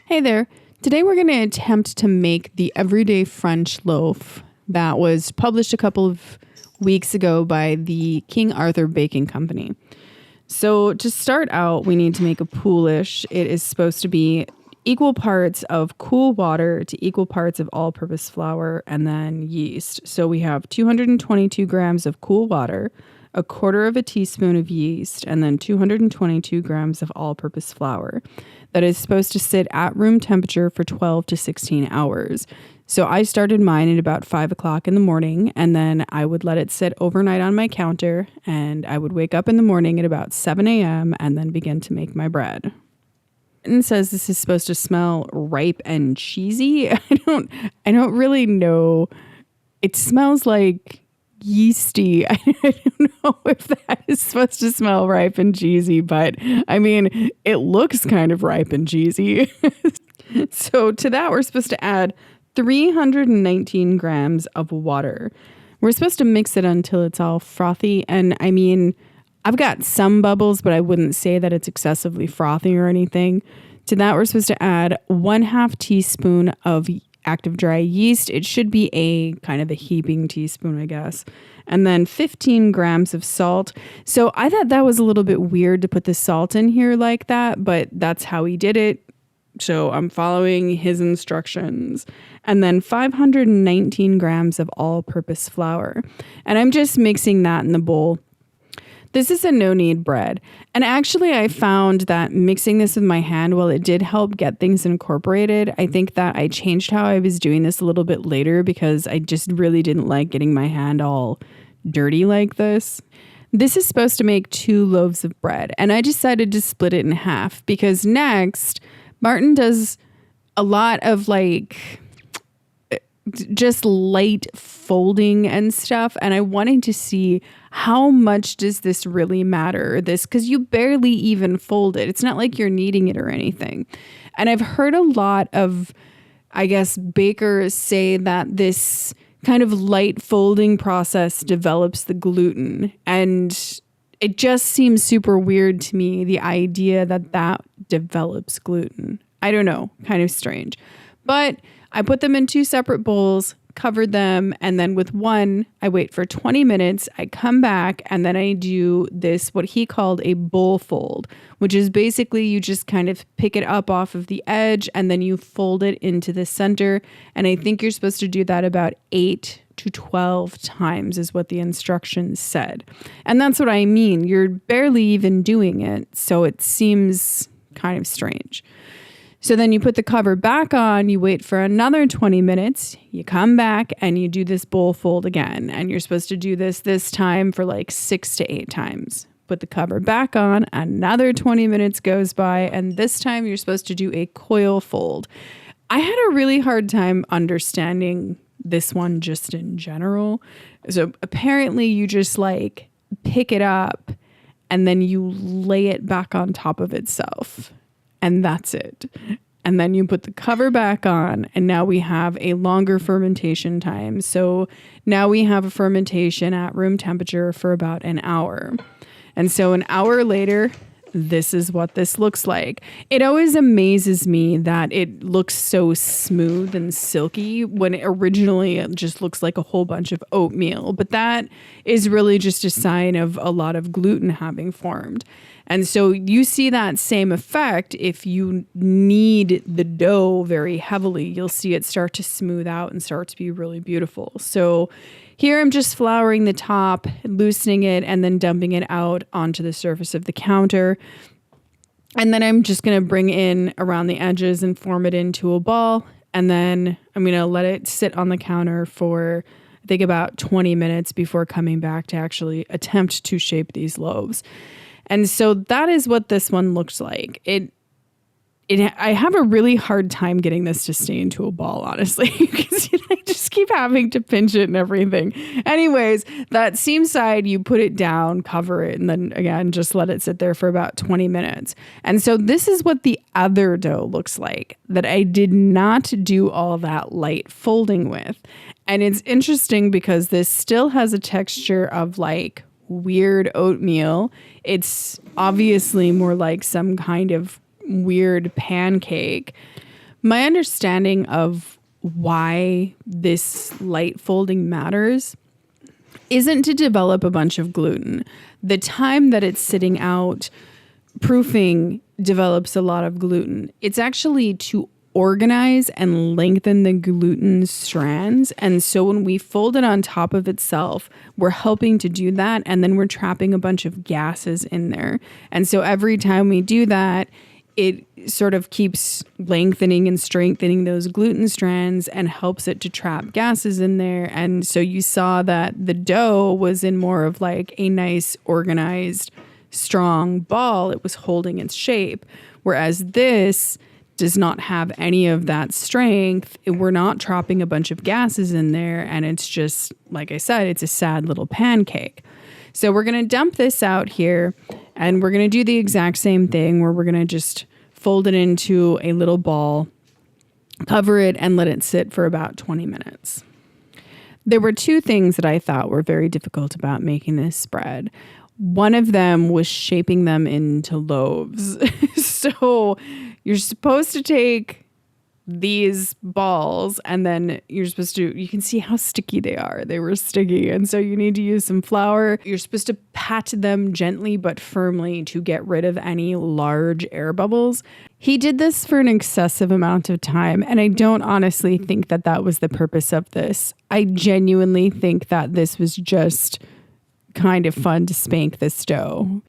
Hey there. Today we're going to attempt to make the everyday French loaf that was published a couple of weeks ago by the King Arthur Baking Company. So to start out, we need to make a poolish. It is supposed to be equal parts of cool water to equal parts of all-purpose flour and then yeast. So we have 222 grams of cool water, a quarter of a teaspoon of yeast, and then 222 grams of all-purpose flour that is supposed to sit at room temperature for 12 to 16 hours. So I started mine at about 5 o'clock in the morning, and then I would let it sit overnight on my counter, and I would wake up in the morning at about 7 a.m. and then begin to make my bread. It says this is supposed to smell ripe and cheesy. I don't really know. It smells like yeasty. I don't know if that is supposed to smell ripe and cheesy, but I mean, it looks kind of ripe and cheesy. So to that, we're supposed to add 319 grams of water. We're supposed to mix it until it's all frothy. And I mean, I've got some bubbles, but I wouldn't say that it's excessively frothy or anything. To that, we're supposed to add 1/2 teaspoon of active dry yeast. It should be a kind of a heaping teaspoon, I guess. And then 15 grams of salt. So I thought that was a little bit weird to put the salt in here like that, but that's how he did it. So I'm following his instructions. And then 519 grams of all-purpose flour. And I'm just mixing that in the bowl. This is a no-knead bread. And actually, I found that mixing this with my hand, while it did help get things incorporated, I think that I changed how I was doing this a little bit later because I just really didn't like getting my hand all dirty like this. This is supposed to make 2 loaves of bread. And I decided to split it in half because next, Martin does a lot of just light folding and stuff. And I wanted to see how much does this really matter? Because you barely even fold it. It's not like you're kneading it or anything. And I've heard a lot of, I guess, bakers say that this kind of light folding process develops the gluten. And it just seems super weird to me, the idea that that develops gluten. I don't know, kind of strange. But I put them in 2 separate bowls, covered them, and then with one, I wait for 20 minutes. I come back, and then I do this, what he called a bowl fold, which is basically you just kind of pick it up off of the edge, and then you fold it into the center. And I think you're supposed to do that about 8 to 12 times is what the instructions said. And that's what I mean. You're barely even doing it, so it seems kind of strange. So then you put the cover back on, you wait for another 20 minutes, you come back and you do this bowl fold again. And you're supposed to do this time for like 6 to 8 times. Put the cover back on, another 20 minutes goes by, and this time you're supposed to do a coil fold. I had a really hard time understanding this one just in general. So apparently you just pick it up and then you lay it back on top of itself. And that's it. And then you put the cover back on, and now we have a longer fermentation time. So now we have a fermentation at room temperature for about an hour. And so an hour later, this is what this looks like. It always amazes me that it looks so smooth and silky when originally it just looks like a whole bunch of oatmeal. But that is really just a sign of a lot of gluten having formed. And so you see that same effect if you knead the dough very heavily. You'll see it start to smooth out and start to be really beautiful. So here I'm just flouring the top, loosening it, and then dumping it out onto the surface of the counter. And then I'm just going to bring in around the edges and form it into a ball. And then I'm going to let it sit on the counter for, I think, about 20 minutes before coming back to actually attempt to shape these loaves. And so that is what this one looks like. I have a really hard time getting this to stay into a ball, honestly, because I just keep having to pinch it and everything. Anyways, that seam side, you put it down, cover it, and then again, just let it sit there for about 20 minutes. And so this is what the other dough looks like that I did not do all that light folding with. And it's interesting because this still has a texture of weird oatmeal. It's obviously more like some kind of weird pancake, My understanding of why this light folding matters isn't to develop a bunch of gluten. The time that it's sitting out proofing develops a lot of gluten. It's actually to organize and lengthen the gluten strands. And so when we fold it on top of itself, we're helping to do that. And then we're trapping a bunch of gases in there. And so every time we do that, it sort of keeps lengthening and strengthening those gluten strands and helps it to trap gases in there. And so you saw that the dough was in more of like a nice, organized, strong ball. It was holding its shape. Whereas this does not have any of that strength. We're not trapping a bunch of gases in there. And it's just, like I said, it's a sad little pancake. So we're going to dump this out here and we're going to do the exact same thing where we're going to just fold it into a little ball, cover it, and let it sit for about 20 minutes. There were two things that I thought were very difficult about making this spread. One of them was shaping them into loaves. So you're supposed to take these balls and then you're supposed to, you can see how sticky they are. They were sticky. And so you need to use some flour. You're supposed to pat them gently but firmly to get rid of any large air bubbles. He did this for an excessive amount of time. And I don't honestly think that that was the purpose of this. I genuinely think that this was just kind of fun to spank this dough.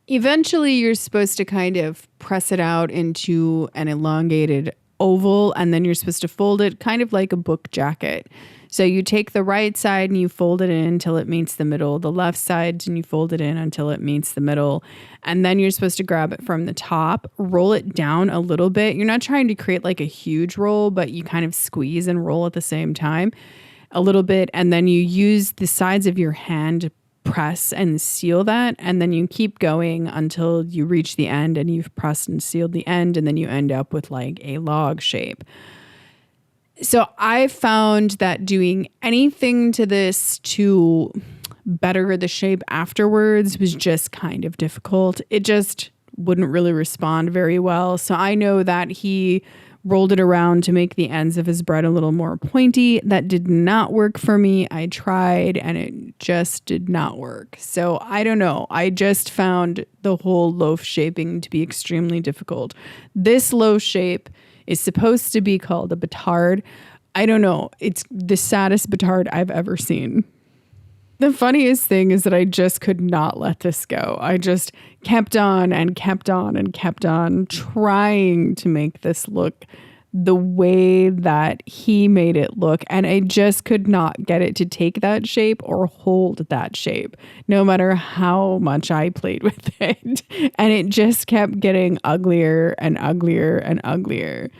Eventually, you're supposed to kind of press it out into an elongated oval, and then you're supposed to fold it kind of like a book jacket. So you take the right side and you fold it in until it meets the middle, the left side and you fold it in until it meets the middle, and then you're supposed to grab it from the top, roll it down a little bit. You're not trying to create like a huge roll, but you kind of squeeze and roll at the same time a little bit, and then you use the sides of your hand to press and seal that, and then you keep going until you reach the end and you've pressed and sealed the end, and then you end up with like a log shape. So I found that doing anything to this to better the shape afterwards was just kind of difficult. It just wouldn't really respond very well. So I know that he rolled it around to make the ends of his bread a little more pointy. That did not work for me. I tried and it just did not work. So I don't know. I just found the whole loaf shaping to be extremely difficult. This loaf shape is supposed to be called a batard. I don't know. It's the saddest batard I've ever seen. The funniest thing is that I just could not let this go. I just kept on and kept on and kept on trying to make this look the way that he made it look. And I just could not get it to take that shape or hold that shape, no matter how much I played with it. And it just kept getting uglier and uglier and uglier.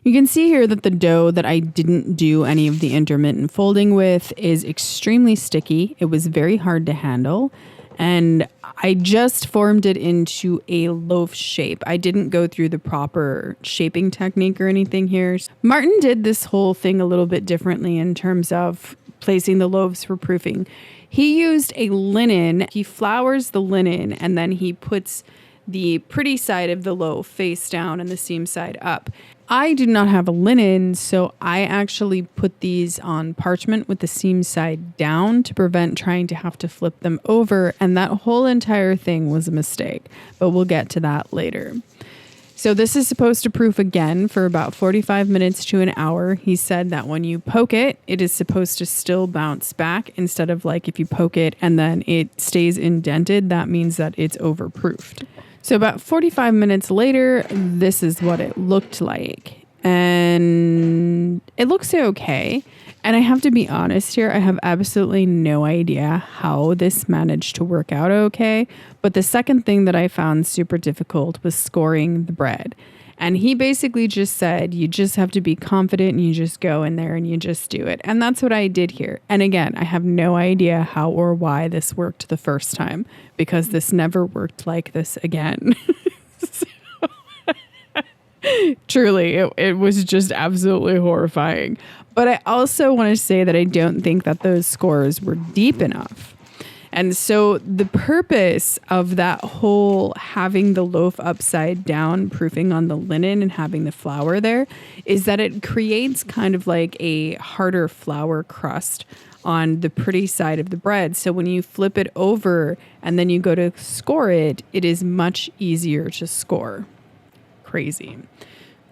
You can see here that the dough that I didn't do any of the intermittent folding with is extremely sticky. It was very hard to handle. And I just formed it into a loaf shape. I didn't go through the proper shaping technique or anything here. Martin did this whole thing a little bit differently in terms of placing the loaves for proofing. He used a linen. He flours the linen and then he puts the pretty side of the loaf face down and the seam side up. I did not have a linen, so I actually put these on parchment with the seam side down to prevent trying to have to flip them over, and that whole entire thing was a mistake, but we'll get to that later. So this is supposed to proof again for about 45 minutes to an hour. He said that when you poke it, it is supposed to still bounce back instead of like if you poke it and then it stays indented, that means that it's overproofed. So about 45 minutes later, this is what it looked like. And it looks okay. And I have to be honest here, I have absolutely no idea how this managed to work out okay. But the second thing that I found super difficult was scoring the bread. And he basically just said, you just have to be confident and you just go in there and you just do it. And that's what I did here. And again, I have no idea how or why this worked the first time because this never worked like this again. Truly, it was just absolutely horrifying. But I also want to say that I don't think that those scores were deep enough. And so the purpose of that whole having the loaf upside down, proofing on the linen and having the flour there, is that it creates kind of like a harder flour crust on the pretty side of the bread. So when you flip it over and then you go to score it, it is much easier to score. Crazy.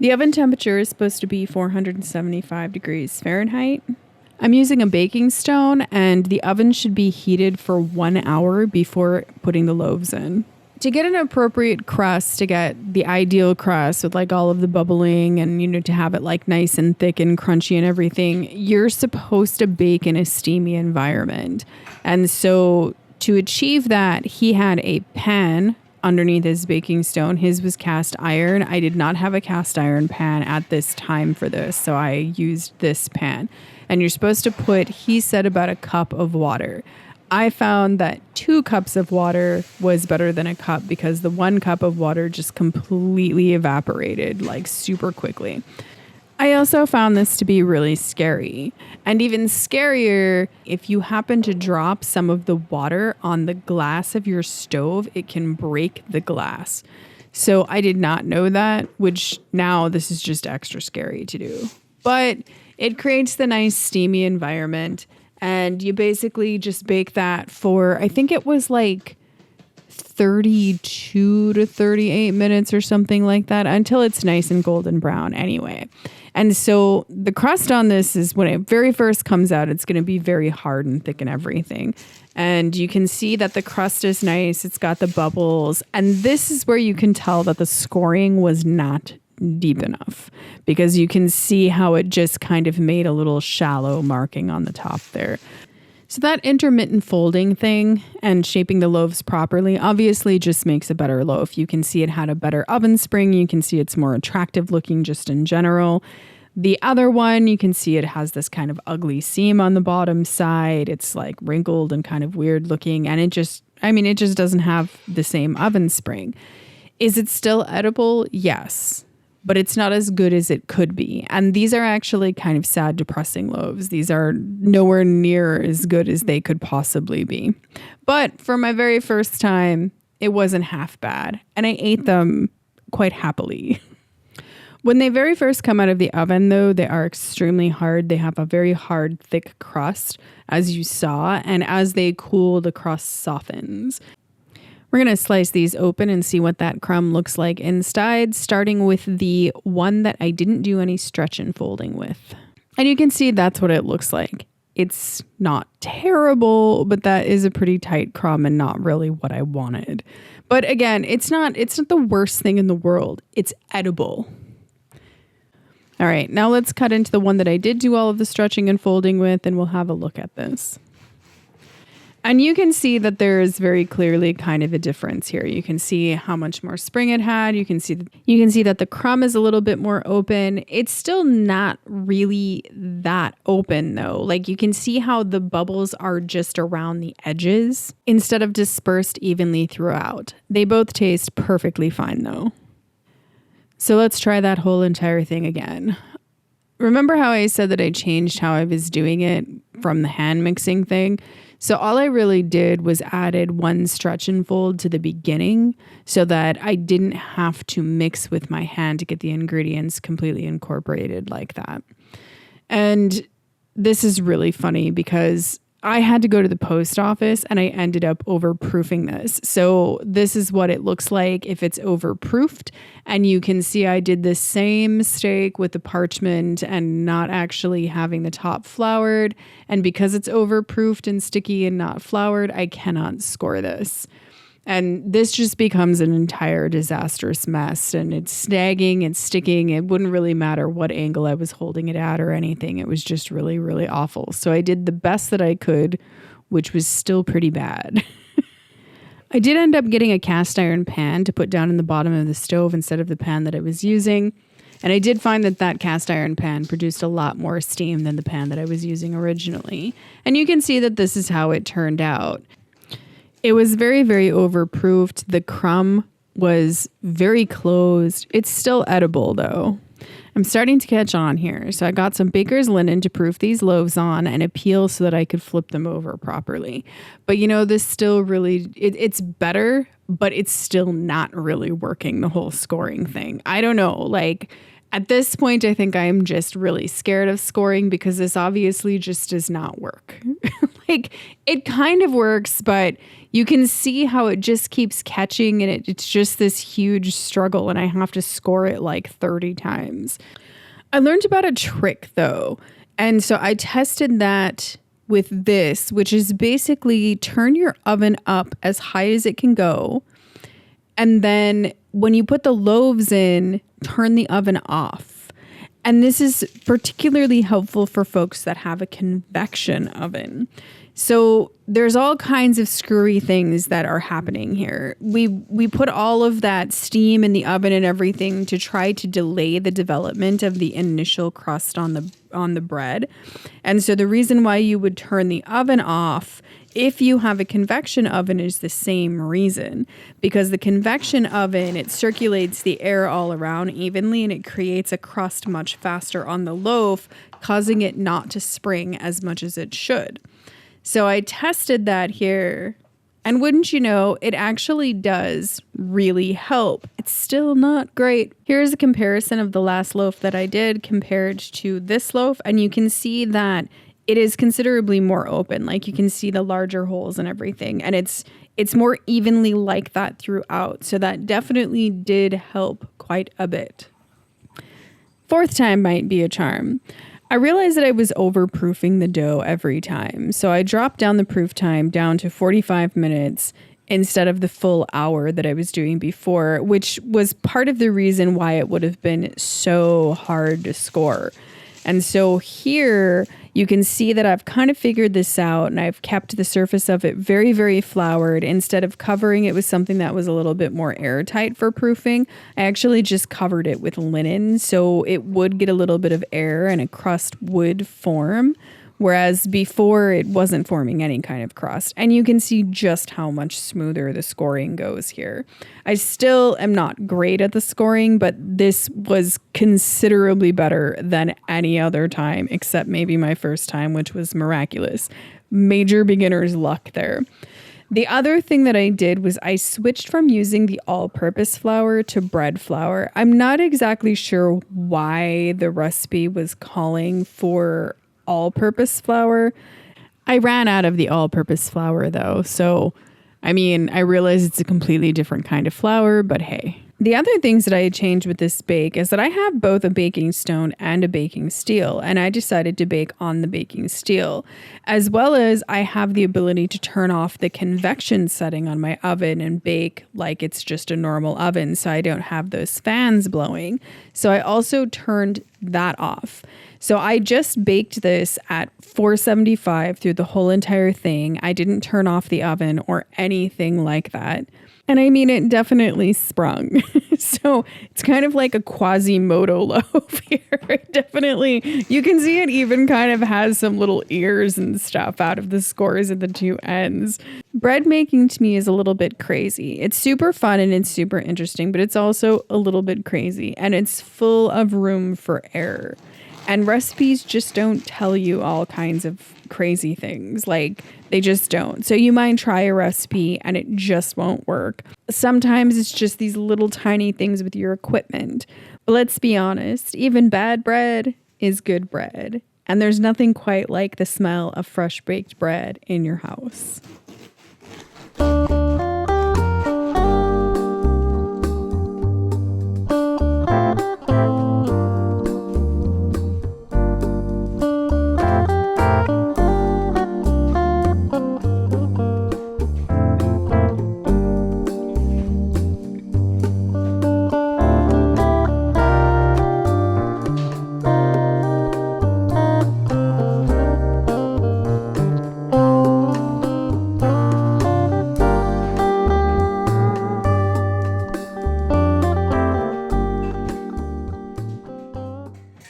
The oven temperature is supposed to be 475 degrees Fahrenheit. I'm using a baking stone, and the oven should be heated for 1 hour before putting the loaves in. To get an appropriate crust, to get the ideal crust with like all of the bubbling and, you know, to have it like nice and thick and crunchy and everything, you're supposed to bake in a steamy environment. And so to achieve that, he had a pan underneath his baking stone. His was cast iron. I did not have a cast iron pan at this time for this, so I used this pan. And you're supposed to put, he said, about a cup of water. I found that 2 cups of water was better than a cup because the 1 cup of water just completely evaporated like super quickly. I also found this to be really scary. And even scarier, if you happen to drop some of the water on the glass of your stove, it can break the glass. So I did not know that, which now this is just extra scary to do. But it creates the nice steamy environment. And you basically just bake that for, I think it was like 32 to 38 minutes or something like that, until it's nice and golden brown anyway. And so the crust on this is, when it very first comes out, it's going to be very hard and thick and everything. And you can see that the crust is nice. It's got the bubbles. And this is where you can tell that the scoring was not deep enough, because you can see how it just kind of made a little shallow marking on the top there. So that intermittent folding thing and shaping the loaves properly obviously just makes a better loaf. You can see it had a better oven spring. You can see it's more attractive looking just in general. The other one, you can see it has this kind of ugly seam on the bottom side. It's like wrinkled and kind of weird looking. And it just doesn't have the same oven spring. Is it still edible? Yes. But it's not as good as it could be. And these are actually kind of sad, depressing loaves. These are nowhere near as good as they could possibly be. But for my very first time, it wasn't half bad. And I ate them quite happily. When they very first come out of the oven, though, they are extremely hard. They have a very hard, thick crust, as you saw. And as they cool, the crust softens. We're going to slice these open and see what that crumb looks like inside, starting with the one that I didn't do any stretch and folding with. And you can see that's what it looks like. It's not terrible, but that is a pretty tight crumb and not really what I wanted. But again, it's not the worst thing in the world. It's edible. All right, now let's cut into the one that I did do all of the stretching and folding with, and we'll have a look at this. And you can see that there is very clearly kind of a difference here. You can see how much more spring it had. You can see that the crumb is a little bit more open. It's still not really that open though. Like you can see how the bubbles are just around the edges instead of dispersed evenly throughout. They both taste perfectly fine though. So let's try that whole entire thing again. Remember how I said that I changed how I was doing it from the hand mixing thing? So all I really did was added 1 stretch and fold to the beginning so that I didn't have to mix with my hand to get the ingredients completely incorporated like that. And this is really funny because I had to go to the post office and I ended up overproofing this. So this is what it looks like if it's overproofed. And you can see I did the same mistake with the parchment and not actually having the top floured. And because it's overproofed and sticky and not floured, I cannot score this. And this just becomes an entire disastrous mess, and it's snagging and sticking. It wouldn't really matter what angle I was holding it at or anything. It was just really, really awful. So I did the best that I could, which was still pretty bad. I did end up getting a cast iron pan to put down in the bottom of the stove instead of the pan that I was using. And I did find that cast iron pan produced a lot more steam than the pan that I was using originally. And you can see that this is how it turned out. It was very, very overproofed. The crumb was very closed. It's still edible though. I'm starting to catch on here. So I got some baker's linen to proof these loaves on and a peel so that I could flip them over properly. But this still really, it's better, but it's still not really working, the whole scoring thing. I don't know. Like at this point, I think I'm just really scared of scoring because this obviously just does not work. Like it kind of works, but you can see how it just keeps catching and it's just this huge struggle and I have to score it like 30 times. I learned about a trick though. And so I tested that with this, which is basically turn your oven up as high as it can go. And then when you put the loaves in, turn the oven off. And this is particularly helpful for folks that have a convection oven. So there's all kinds of screwy things that are happening here. We put all of that steam in the oven and everything to try to delay the development of the initial crust on the bread. And so the reason why you would turn the oven off if you have a convection oven is the same reason, because the convection oven, it circulates the air all around evenly and it creates a crust much faster on the loaf, causing it not to spring as much as it should. So I tested that here, and wouldn't you know, it actually does really help. It's still not great. Here's a comparison of the last loaf that I did compared to this loaf, and you can see that it is considerably more open. Like you can see the larger holes and everything, and it's more evenly like that throughout. So that definitely did help quite a bit. Fourth time might be a charm. I realized that I was overproofing the dough every time. So I dropped down the proof time down to 45 minutes instead of the full hour that I was doing before, which was part of the reason why it would have been so hard to score. And so here you can see that I've kind of figured this out and I've kept the surface of it very, very floured. Instead of covering it with something that was a little bit more airtight for proofing, I actually just covered it with linen so it would get a little bit of air and a crust would form. Whereas before it wasn't forming any kind of crust. And you can see just how much smoother the scoring goes here. I still am not great at the scoring, but this was considerably better than any other time, except maybe my first time, which was miraculous. Major beginner's luck there. The other thing that I did was I switched from using the all-purpose flour to bread flour. I'm not exactly sure why the recipe was calling for all-purpose flour. I ran out of the all-purpose flour though. So, I realize it's a completely different kind of flour, but hey. The other things that I had changed with this bake is that I have both a baking stone and a baking steel, and I decided to bake on the baking steel, as well as I have the ability to turn off the convection setting on my oven and bake like it's just a normal oven, so I don't have those fans blowing. So I also turned that off. So I just baked this at 475 through the whole entire thing. I didn't turn off the oven or anything like that. And it definitely sprung. So it's kind of like a Quasimodo loaf here. Definitely, you can see it even kind of has some little ears and stuff out of the scores at the two ends. Bread making to me is a little bit crazy. It's super fun and it's super interesting, but it's also a little bit crazy and it's full of room for error. And recipes just don't tell you all kinds of crazy things. Like, they just don't. So you might try a recipe and it just won't work. Sometimes it's just these little tiny things with your equipment. But let's be honest, even bad bread is good bread. And there's nothing quite like the smell of fresh baked bread in your house.